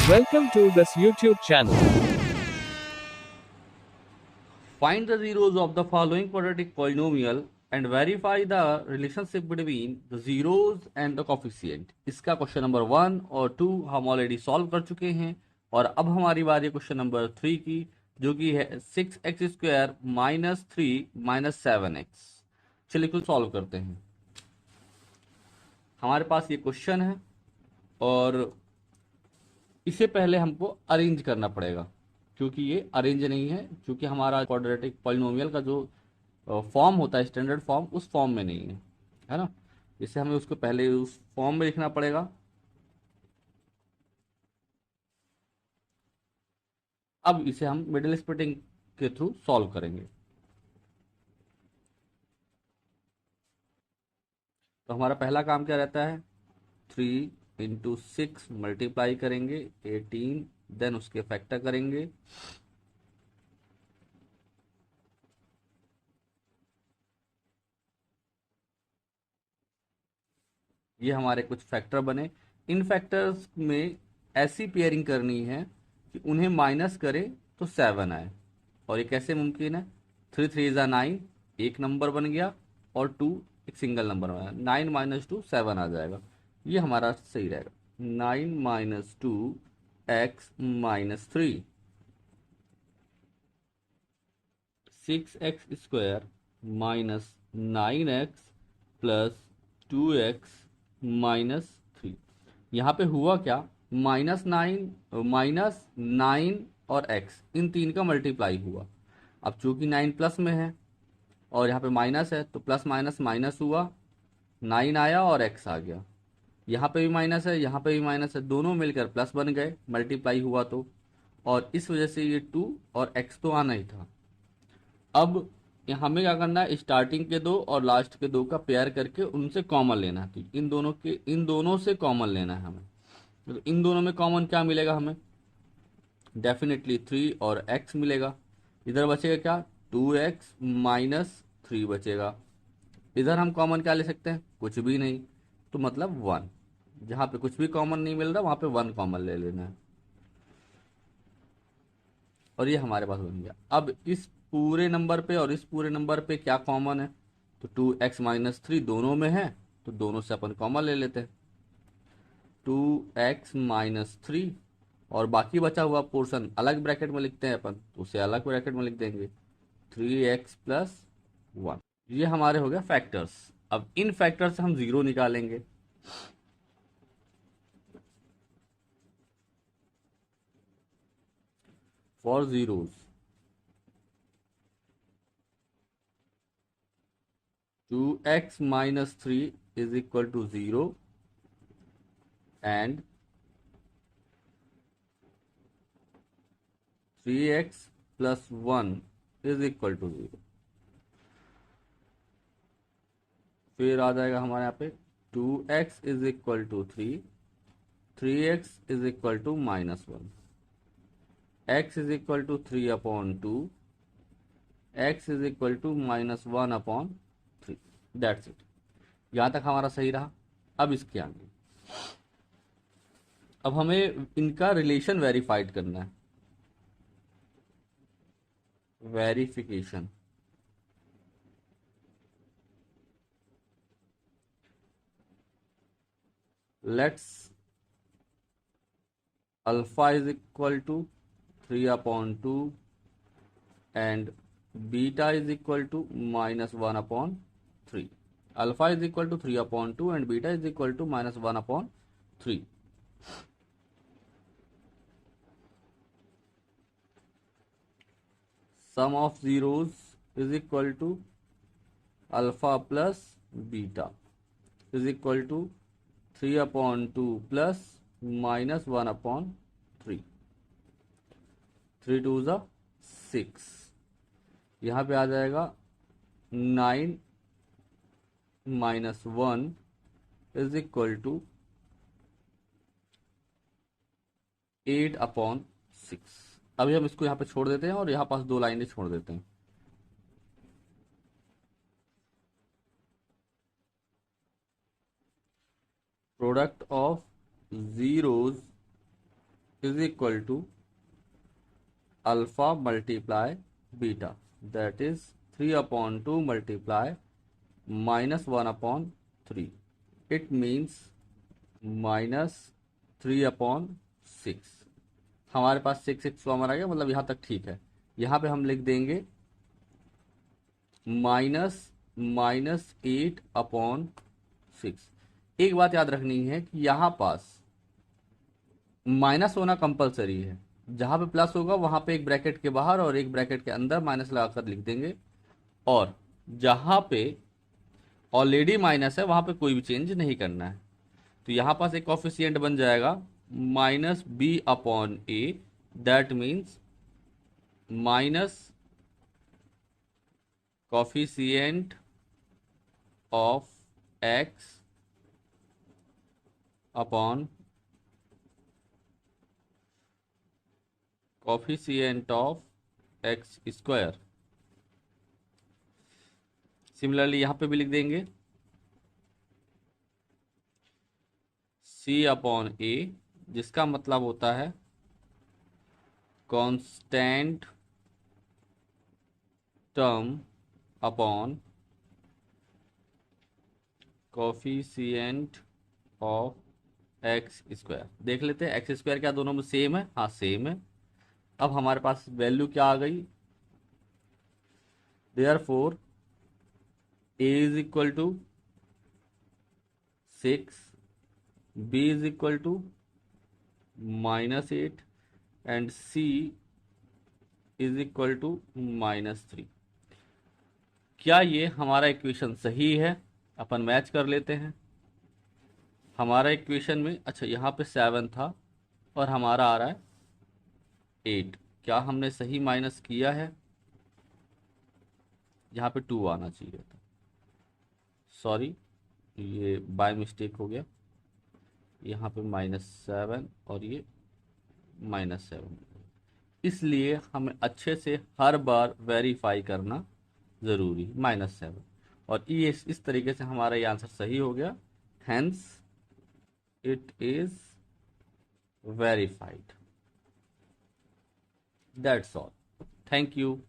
Welcome to this YouTube channel. Find the zeros of the following quadratic polynomial and verify the relationship between the zeros and the coefficient. इसका question number 1 और 2 हम already solve कर चुके हैं और अब हमारी बारी है क्वेश्चन नंबर 3 की, जो कि है 6x² माइनस 3 माइनस 7x। चलिए कुछ सॉल्व करते हैं। हमारे पास ये क्वेश्चन है और इसे पहले हमको अरेंज करना पड़ेगा, क्योंकि ये अरेंज नहीं है, क्योंकि हमारा क्वाड्रेटिक पॉलिनोमियल का जो फॉर्म होता है स्टैंडर्ड फॉर्म उस फॉर्म में नहीं है ना। इसे हमें उसको पहले उस फॉर्म में लिखना पड़ेगा। अब इसे हम मिडिल स्प्लिटिंग के थ्रू सॉल्व करेंगे। तो हमारा पहला काम क्या रहता है, 3 × 6 मल्टीप्लाई करेंगे 18, देन उसके फैक्टर करेंगे। ये हमारे कुछ फैक्टर बने। इन फैक्टर्स में ऐसी पेयरिंग करनी है कि उन्हें माइनस करे तो 7 आए। और ये कैसे मुमकिन है, 3 × 3 = 9, एक नंबर बन गया, और 2 एक सिंगल नंबर बना, 9 - 2 7 आ जाएगा। ये हमारा सही रहेगा। 9 - 2 x - 3, 6x² minus 9x plus 2x minus 3। यहाँ पे हुआ क्या, -9 और x इन तीन का मल्टीप्लाई हुआ। अब चूंकि 9 प्लस में है और यहाँ पे माइनस है, तो प्लस माइनस माइनस हुआ, 9 आया और x आ गया। यहाँ पे भी माइनस है, यहाँ पे भी माइनस है, दोनों मिलकर प्लस बन गए, मल्टीप्लाई हुआ तो। और इस वजह से ये 2 और x तो आना ही था। अब हमें क्या करना है, स्टार्टिंग के दो और लास्ट के दो का पेयर करके उनसे कॉमन लेना है। तो इन दोनों से कॉमन लेना है हमें। तो इन दोनों में कॉमन क्या मिलेगा हमें, डेफिनेटली 3 और x मिलेगा। इधर बचेगा क्या, 2x माइनस 3 बचेगा। इधर हम कॉमन क्या ले सकते हैं, कुछ भी नहीं, तो मतलब 1। जहाँ पे कुछ भी कॉमन नहीं मिल रहा वहाँ पे 1 कॉमन ले लेना है। और ये हमारे पास बन गया। अब इस पूरे नंबर पे और इस पूरे नंबर पे क्या कॉमन है, तो 2x - 3 दोनों में है, तो दोनों से अपन कॉमन ले लेते हैं। 2x - 3 और बाकी बचा हुआ पोर्शन अलग ब्रैकेट में लिखते हैं अपन, तो उसे अलग ब्रैकेट में लिख देंगे, 3x + 1। ये हमारे हो गए फैक्टर्स। अब इन फैक्टर से हम जीरो निकालेंगे। For zeros, 2x - 3 = 0 and 3x + 1 = 0। फिर आ जाएगा हमारे यहाँ पे 2x = 3, 3x = -1, x = 3/2, x = -1/3। That's it. यहाँ तक हमारा सही रहा। अब इसके आगे अब हमें इनका रिलेशन वेरीफाइड करना है, verification. Let's alpha = 3/2 and beta = -1/3। Alpha = 3/2 and beta = -1/3। sum of zeros is equal to alpha plus beta is equal to 3/2 plus -1/3। 3 2 ज़ा 6। यहाँ पे आ जाएगा 9 - 1 = 8/6। अभी हम इसको यहाँ पे छोड़ देते हैं और यहाँ पास 2 लाइनें छोड़ देते हैं। Product of zeros is equal to alpha multiply beta, that is 3/2 multiply -1/3, it means -3/6। हमारे पास 6 कॉमन आ गया, मतलब यहाँ तक ठीक है। यहाँ पे हम लिख देंगे -8/6। एक बात याद रखनी है कि यहाँ पास माइनस होना कंपलसरी है। जहाँ पे प्लस होगा वहाँ पे एक ब्रैकेट के बाहर और एक ब्रैकेट के अंदर माइनस लगाकर लिख देंगे, और जहाँ पे ऑलरेडी माइनस है वहाँ पे कोई भी चेंज नहीं करना है। तो यहाँ पास एक कॉफिशिएंट बन जाएगा -b/a, that means minus coefficient of x upon coefficient of x square. Similarly यहाँ पे भी लिख देंगे c/a, जिसका मतलब होता है constant term upon coefficient of x square. देख लेते हैं एक्स स्क्वायर क्या दोनों में सेम है, हाँ सेम है। अब हमारे पास वैल्यू क्या आ गई, therefore a is equal to 6, b is equal to -8 and c is equal to -3। क्या ये हमारा इक्वेशन सही है? अपन मैच कर लेते हैं। हमारा इक्वेशन में, अच्छा यहाँ पे 7 था और हमारा आ रहा है 8, क्या हमने सही माइनस किया है? यहाँ पे 2 आना चाहिए था, सॉरी ये बाय मिस्टेक हो गया। यहाँ पे -7 और ये -7, इसलिए हमें अच्छे से हर बार वेरीफाई करना ज़रूरी है। -7 और ये इस तरीके से हमारा ये आंसर सही हो गया, hence it is verified. That's all, thank you.